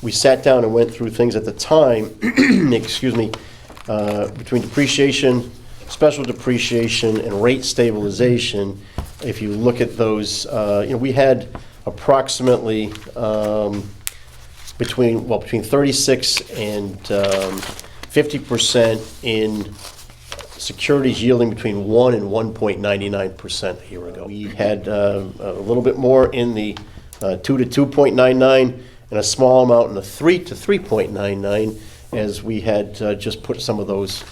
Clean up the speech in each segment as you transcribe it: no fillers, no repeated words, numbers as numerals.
we sat down and went through things at the time, excuse me, between depreciation, special depreciation, and rate stabilization. If you look at those, we had approximately between 36 and 50% in securities yielding between 1 and 1.99% a year ago. We had a little bit more in the 2 to 2.99 and a small amount in the 3 to 3.99 as we had just put some of those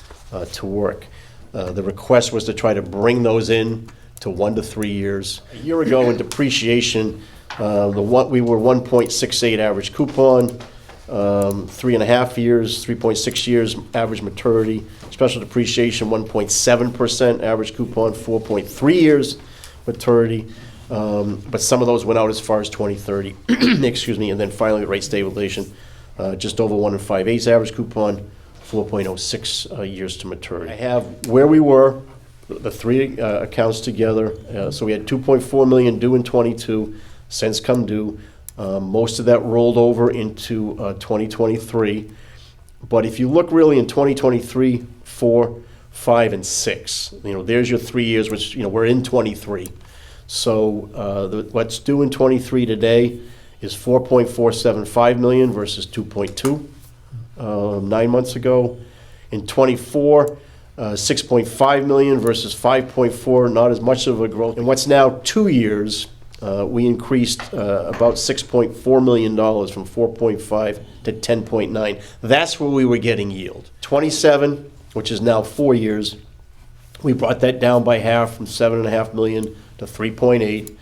to work. The request was to try to bring those in to 1 to 3 years. A year ago in depreciation, we were 1.68 average coupon, 3.5 years, 3.6 years average maturity. Special depreciation, 1.7% average coupon, 4.3 years maturity. But some of those went out as far as 2030, excuse me, and then finally rate stabilization, just over 1 5/8 average coupon, 4.06 years to maturity. I have where we were, the three accounts together. So we had 2.4 million due in 22, since come due. Most of that rolled over into 2023. But if you look really in 2023, 4, 5, and 6, there's your 3 years, which, we're in 23. So what's due in 23 today is 4.475 million versus 2.2 9 months ago. In 24, 6.5 million versus 5.4, not as much of a growth. And what's now 2 years, we increased about $6.4 million from 4.5 to 10.9. That's where we were getting yield. 27, which is now 4 years, we brought that down by half from 7.5 million to 3.8.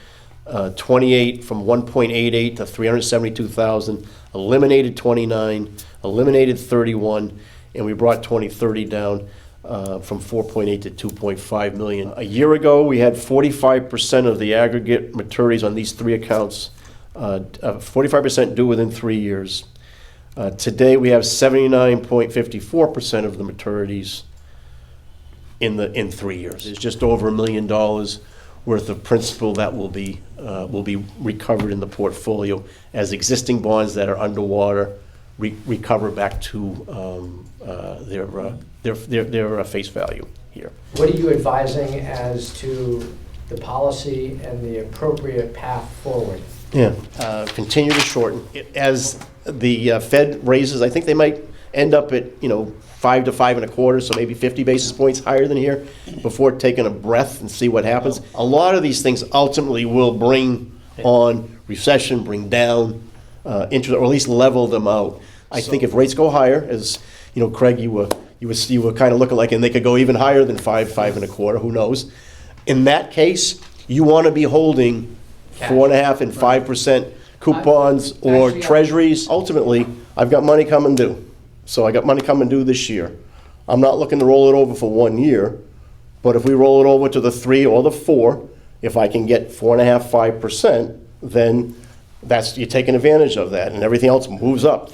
28 from 1.88 to 372,000. Eliminated 29. Eliminated 31, and we brought 2030 down from 4.8 to 2.5 million. A year ago, we had 45% of the aggregate maturities on these three accounts, 45% due within 3 years. Today, we have 79.54% of the maturities in 3 years. It's just over $1 million worth of principal that will be recovered in the portfolio as existing bonds that are underwater recover back to their face value here. What are you advising as to the policy and the appropriate path forward? Yeah, continue to shorten. As the Fed raises, I think they might end up at 5 to 5.25, so maybe 50 basis points higher than here before taking a breath and see what happens. A lot of these things ultimately will bring on recession, bring down interest, or at least level them out. I think if rates go higher, as Craig, you were kind of looking like, and they could go even higher than 5.25, who knows? In that case, you want to be holding 4.5% and 5% coupons or treasuries. Ultimately, I've got money coming due. So I got money coming due this year. I'm not looking to roll it over for 1 year, but if we roll it over to the 3 or the 4, if I can get 4.5%, 5%, then you're taking advantage of that, and everything else moves up.